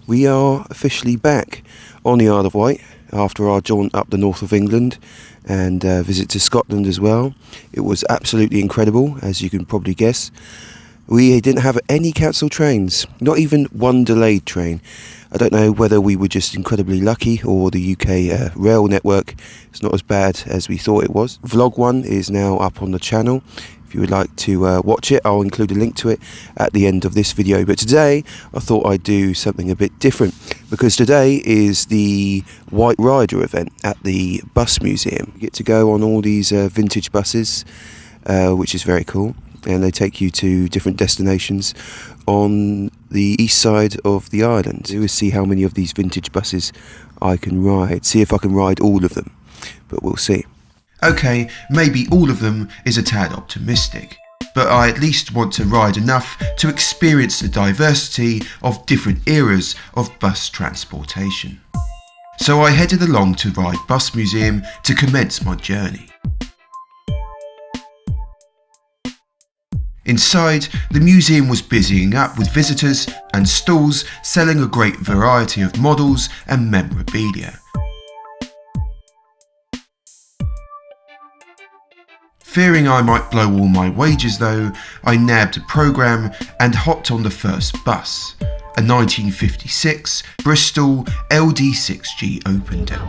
We are officially back on the Isle of Wight after our jaunt up the north of England and visit to Scotland as well. It was absolutely incredible, as you can probably guess. We didn't have any cancelled trains, not even one delayed train. I don't know whether we were just incredibly lucky or the UK rail network is not as bad as we thought it was. Vlog 1 is now up on the channel. If you would like to watch it, I'll include a link to it at the end of this video. But today, I thought I'd do something a bit different, because today is the WightRider event at the bus museum. You get to go on all these vintage buses, which is very cool. And they take you to different destinations on the east side of the island. We'll see how many of these vintage buses I can ride. See if I can ride all of them, but we'll see. Okay, maybe all of them is a tad optimistic, but I at least want to ride enough to experience the diversity of different eras of bus transportation. So I headed along to Ryde Bus Museum to commence my journey. Inside, the museum was busying up with visitors and stalls selling a great variety of models and memorabilia. Fearing I might blow all my wages though, I nabbed a programme and hopped on the first bus, a 1956 Bristol LD6G open deck.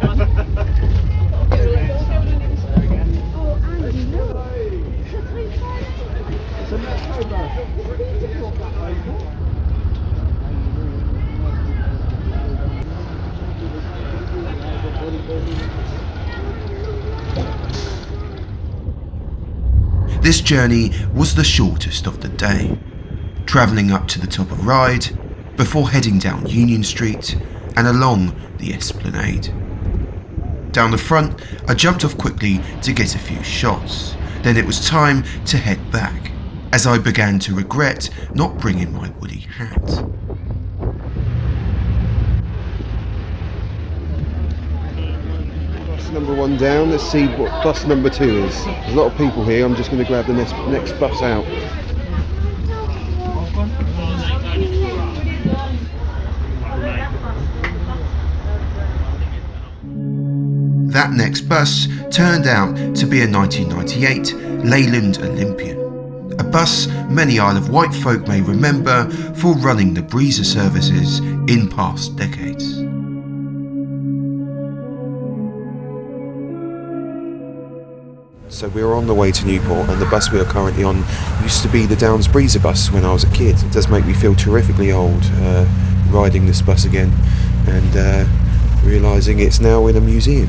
This journey was the shortest of the day, travelling up to the top of Ryde before heading down Union Street and along the Esplanade. Down the front, I jumped off quickly to get a few shots. Then it was time to head back, as I began to regret not bringing my woolly hat. Number 1 down. Let's see what bus number 2 is. There's a lot of people here. I'm just going to grab the next bus out. That next bus turned out to be a 1998 Leyland Olympian, a bus many Isle of Wight folk may remember for running the breezer services in past decades. So we're on the way to Newport, and the bus we are currently on used to be the Downs Breezer bus when I was a kid. It does make me feel terrifically old riding this bus again and realising it's now in a museum.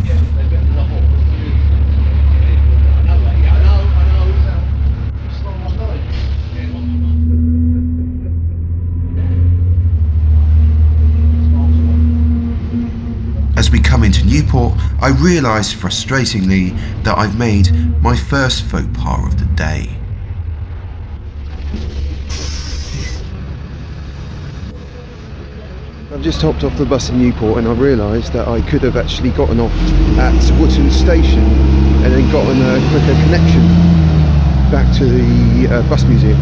As we come into Newport, I realise frustratingly that I've made my first faux pas of the day. I've just hopped off the bus in Newport and I realised that I could have actually gotten off at Wootton Station and then gotten a quicker connection back to the bus museum.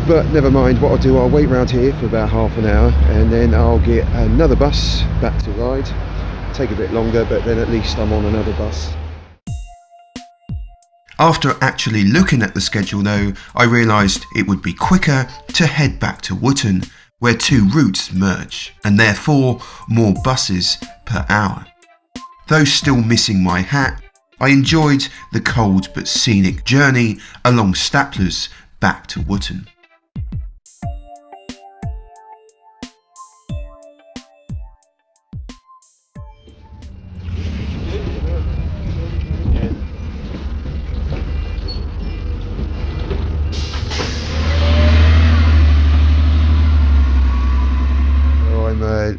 But never mind, what I'll do, I'll wait around here for about half an hour and then I'll get another bus back to Ryde. Take a bit longer, but then at least I'm on another bus. After actually looking at the schedule though, I realised it would be quicker to head back to Wootton, where 2 routes merge, and therefore more buses per hour. Though still missing my hat, I enjoyed the cold but scenic journey along Staplers back to Wootton.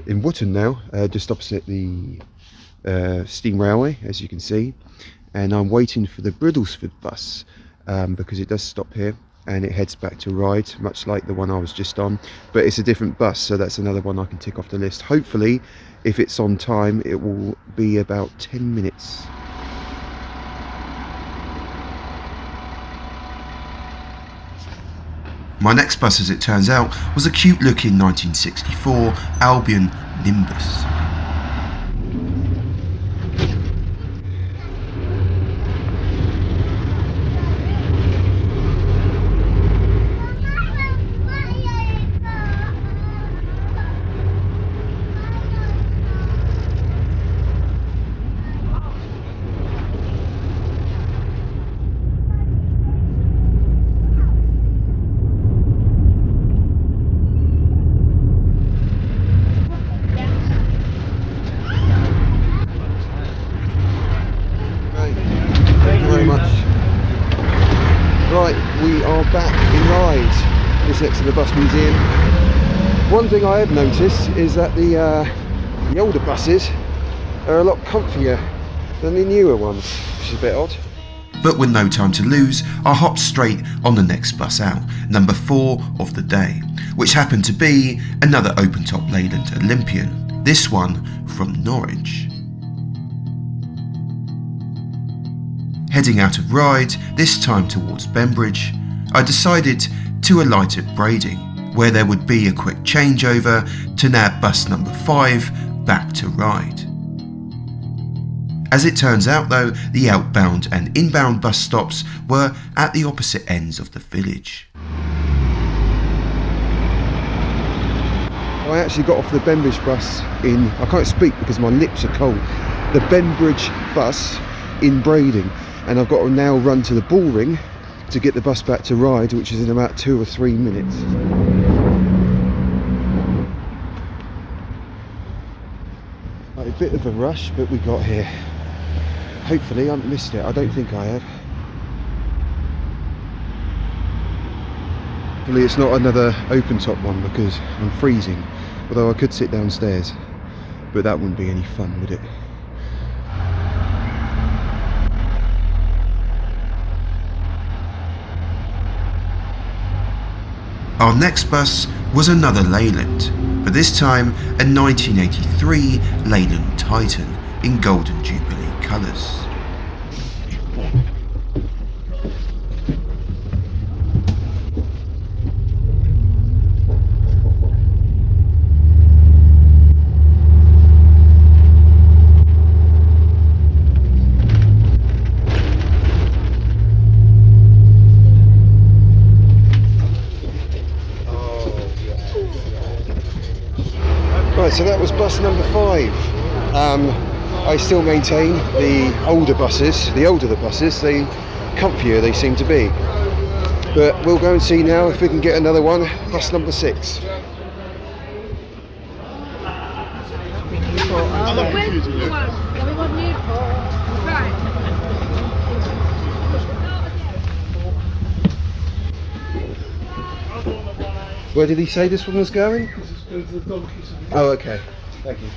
In Wootton now, just opposite the steam railway, as you can see, and I'm waiting for the Bridlesford bus because it does stop here and it heads back to Ryde, much like the one I was just on, but it's a different bus, so that's another one I can tick off the list. Hopefully, if it's on time, it will be about 10 minutes. My next bus, as it turns out, was a cute looking 1964 Albion Nimbus. Right, we are back in Ryde, just next to the bus museum. One thing I have noticed is that the older buses are a lot comfier than the newer ones, which is a bit odd. But with no time to lose, I hopped straight on the next bus out, number 4 of the day, which happened to be another open-top Leyland Olympian, this one from Norwich. Heading out of Ryde, this time towards Bembridge, I decided to alight at Brading, where there would be a quick changeover to nab bus number 5 back to Ryde. As it turns out though, the outbound and inbound bus stops were at the opposite ends of the village. I actually got off the Bembridge bus I can't speak because my lips are cold, the Bembridge bus in Brading. And I've got to now run to the Bullring to get the bus back to Ryde, which is in about 2 or 3 minutes. A bit of a rush, but we got here. Hopefully I haven't missed it. I don't think I have. Hopefully it's not another open top one because I'm freezing. Although I could sit downstairs, but that wouldn't be any fun, would it? Our next bus was another Leyland, but this time a 1983 Leyland Titan in Golden Jubilee colours. Right, so that was bus number 5. I still maintain the older buses, the older the buses, the comfier they seem to be. But we'll go and see now if we can get another one, bus number 6. Where did he say this one was going? Oh, okay. Thank you.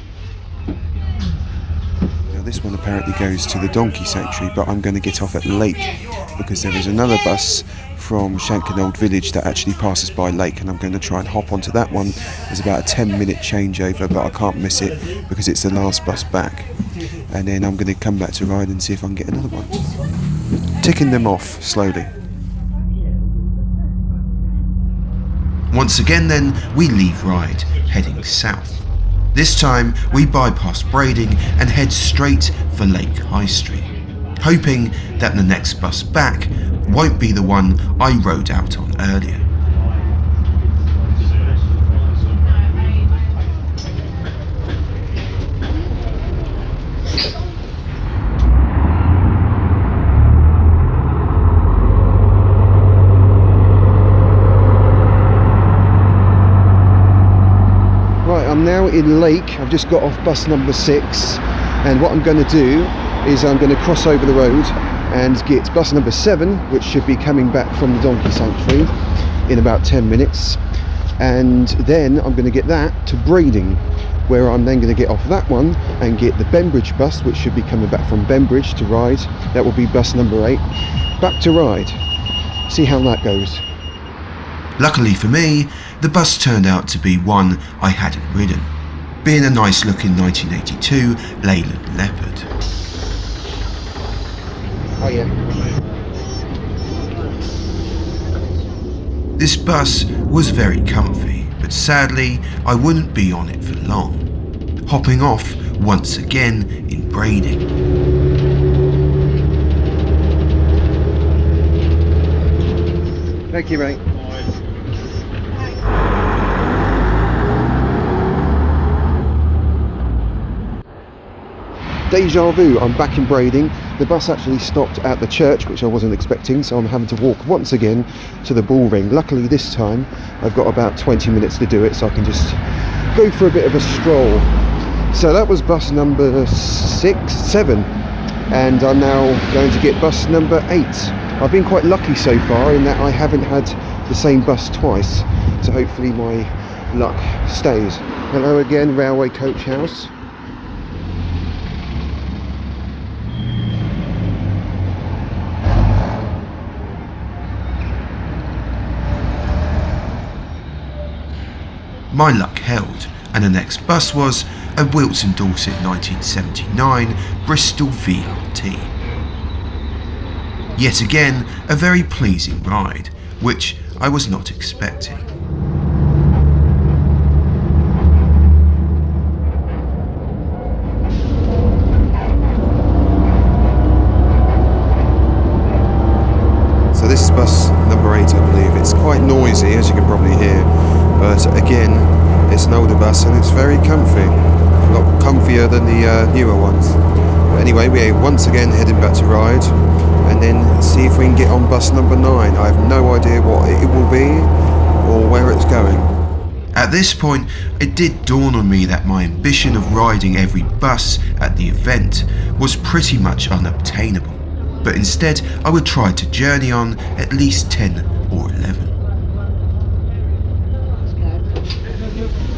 Now this one apparently goes to the donkey sanctuary, but I'm going to get off at Lake because there is another bus from Shanklin Old Village that actually passes by Lake, and I'm going to try and hop onto that one. There's about a 10-minute changeover, but I can't miss it because it's the last bus back. And then I'm going to come back to Ryde and see if I can get another one. Ticking them off slowly. Once again then, we leave Ryde, heading south. This time we bypass Brading and head straight for Lake High Street, hoping that the next bus back won't be the one I rode out on earlier. I'm now in Lake. I've just got off bus number 6, and what I'm going to do is I'm going to cross over the road and get bus number 7, which should be coming back from the donkey sanctuary in about 10 minutes, and then I'm going to get that to Brading, where I'm then going to get off that one and get the Bembridge bus, which should be coming back from Bembridge to Ryde. That will be bus number 8, back to Ryde. See how that goes. Luckily for me, the bus turned out to be one I hadn't ridden, being a nice looking 1982 Leyland Leopard. Oh yeah. This bus was very comfy, but sadly I wouldn't be on it for long, hopping off once again in Brading. Thank you, mate. Deja vu, I'm back in Brading. The bus actually stopped at the church, which I wasn't expecting, so I'm having to walk once again to the bull ring. Luckily this time I've got about 20 minutes to do it, so I can just go for a bit of a stroll. So that was bus number 7, and I'm now going to get bus number 8. I've been quite lucky so far in that I haven't had the same bus twice, so hopefully my luck stays. Hello again, Railway Coach House. My luck held, and the next bus was a Wilton Dorset 1979 Bristol VRT. Yet again, a very pleasing ride, which I was not expecting. So this is bus number 8, I believe. It's quite noisy, as you can probably hear, but again, it's an older bus and it's very comfy. A lot comfier than the newer ones. But anyway, we're once again heading back to Ryde, and then see if we can get on bus number 9. I have no idea what it will be or where it's going. At this point, it did dawn on me that my ambition of riding every bus at the event was pretty much unobtainable, but instead I would try to journey on at least 10 or 11.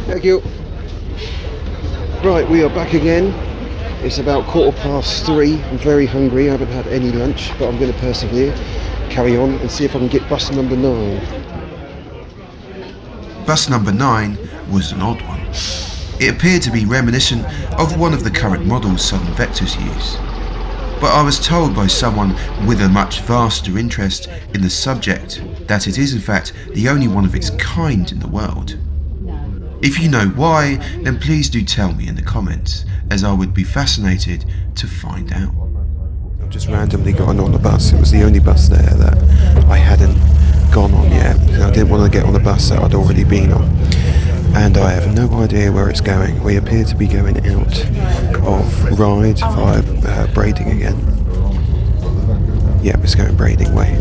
Thank you. Right, we are back again. It's about 3:15. I'm very hungry. I haven't had any lunch, but I'm going to persevere, carry on, and see if I can get bus number 9. Bus number 9 was an odd one. It appeared to be reminiscent of one of the current models Southern Vectors use, but I was told by someone with a much vaster interest in the subject that it is in fact the only one of its kind in the world. If you know why, then please do tell me in the comments, as I would be fascinated to find out. I've just randomly gotten on the bus. It was the only bus there that I hadn't gone on yet. I didn't want to get on the bus that I'd already been on. And I have no idea where it's going. We appear to be going out of Ryde via Brading again. Yep, it's going Brading way.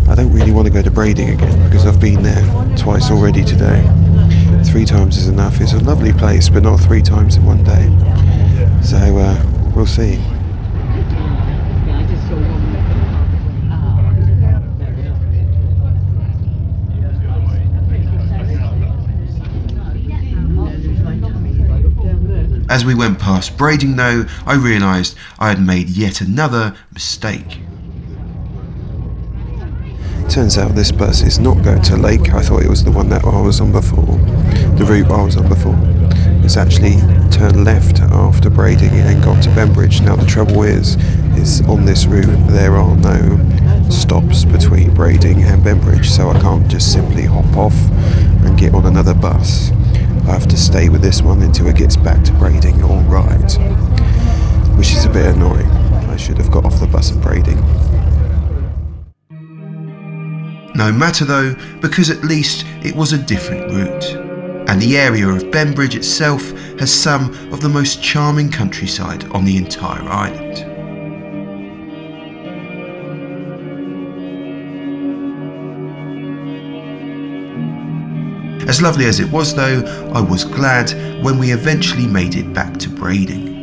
I don't really want to go to Brading again because I've been there twice already today. 3 times is enough. It's a lovely place, but not 3 times in one day. So we'll see. As we went past Brading though, I realised I had made yet another mistake. Turns out this bus is not going to Lake. I thought it was the one that I was on before. The route I was on before. It's actually turned left after Brading and got to Bembridge. Now the trouble is on this route there are no stops between Brading and Bembridge, so I can't just simply hop off and get on another bus. I have to stay with this one until it gets back to Brading or Ryde, which is a bit annoying. I should have got off the bus at Brading. No matter though, because at least it was a different route, and the area of Bembridge itself has some of the most charming countryside on the entire island. As lovely as it was though, I was glad when we eventually made it back to Brading.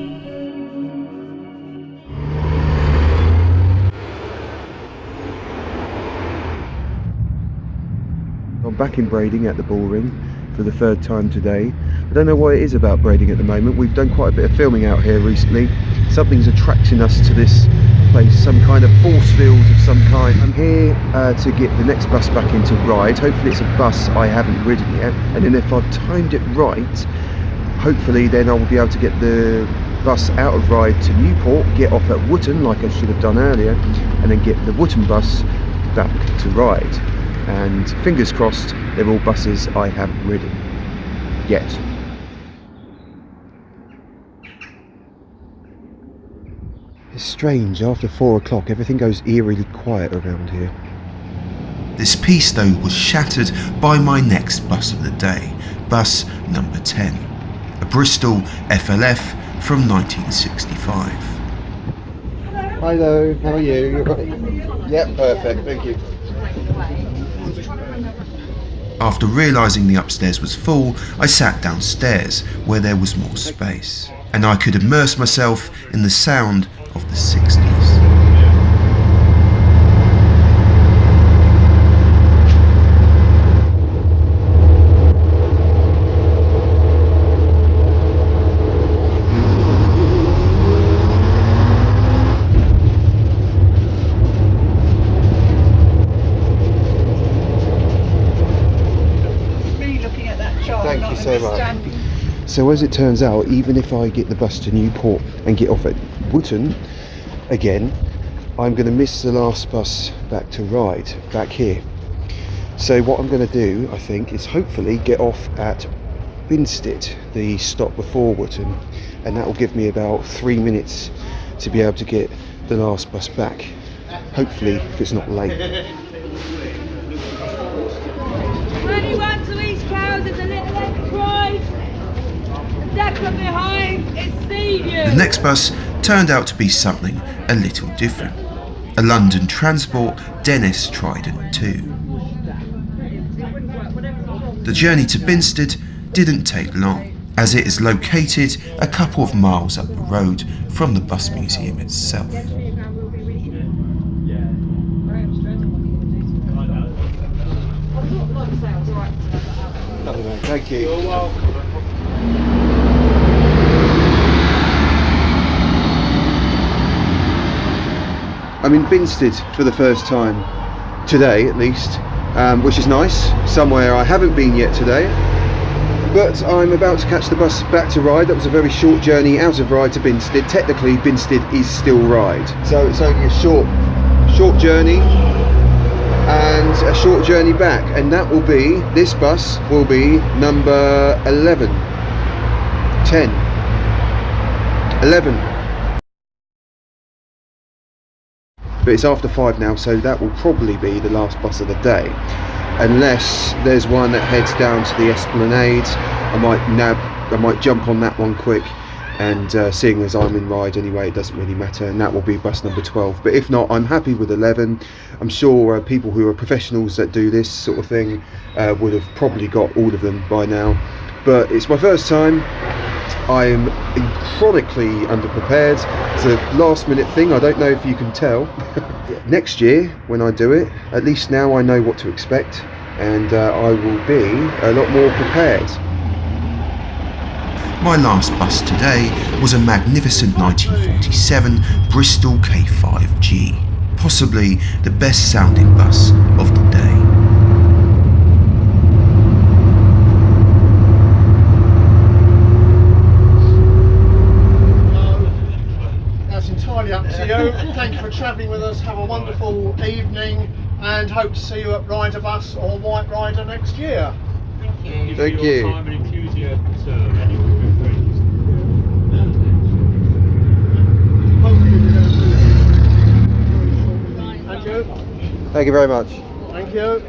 I'm back in Brading at the Bull Ring for the 3rd time today. I don't know what it is about Brading at the moment. We've done quite a bit of filming out here recently. Something's attracting us to this place, some kind of force field of some kind. I'm here to get the next bus back into Ryde. Hopefully it's a bus I haven't ridden yet, and then if I've timed it right, hopefully then I will be able to get the bus out of Ryde to Newport, get off at Wootton like I should have done earlier, and then get the Wootton bus back to Ryde. and fingers crossed they're all buses I haven't ridden yet. It's strange, after 4 o'clock everything goes eerily quiet around here. This peace though was shattered by my next bus of the day, bus number 10, a Bristol FLF from 1965. Hello, how are you? You're right? Yep, perfect, thank you. After realising the upstairs was full, I sat downstairs where there was more space, and I could immerse myself in the sound of the 60s. Thank you so much. So as it turns out, even if I get the bus to Newport and get off at Wootton again, I'm going to miss the last bus back to Ryde, back here. So what I'm going to do, I think, is hopefully get off at Binstead, the stop before Wootton, and that will give me about 3 minutes to be able to get the last bus back, hopefully if it's not late. 21 to East Cows, there's a little enterprise. The decker behind is Sea-View. The next bus turned out to be something a little different. A London Transport Dennis Trident 2. The journey to Binstead didn't take long, as it is located a couple of miles up the road from the bus museum itself. Thank you. I'm in Binstead for the first time today, at least, which is nice. Somewhere I haven't been yet today. But I'm about to catch the bus back to Ryde. That was a very short journey out of Ryde to Binstead. Technically, Binstead is still Ryde, so it's only a short journey and a short journey back, and that will be, this bus will be number 11, 10, 11. But it's after 5 now, so that will probably be the last bus of the day, unless there's one that heads down to the Esplanade. I might jump on that one quick, and seeing as I'm in Ryde anyway, it doesn't really matter, and that will be bus number 12. But if not, I'm happy with 11. I'm sure people who are professionals that do this sort of thing would have probably got all of them by now, but it's my first time. I'm chronically underprepared. It's a last minute thing, I don't know if you can tell. Next year when I do it, at least now I know what to expect, and I will be a lot more prepared. My last bus today was a magnificent 1947 Bristol K5G, possibly the best sounding bus of the day. That's entirely up to you. Thank you for travelling with us. Have a wonderful evening, and hope to see you at Ryder Bus or WightRider next year. Thank you. Time and enthusiasm, sir, and you will be praised. Thank you. Thank you very much. Thank you.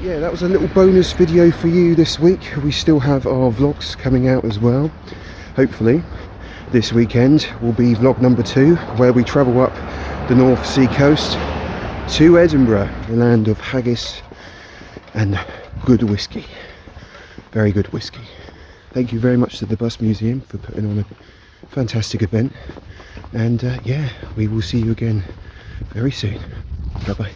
Yeah, that was a little bonus video for you this week. We still have our vlogs coming out as well. Hopefully this weekend will be vlog number 2, where we travel up the North Sea coast to Edinburgh, the land of haggis and good whiskey. Very good whiskey. Thank you very much to the Bus Museum for putting on a fantastic event, and yeah, we will see you again very soon. Bye bye.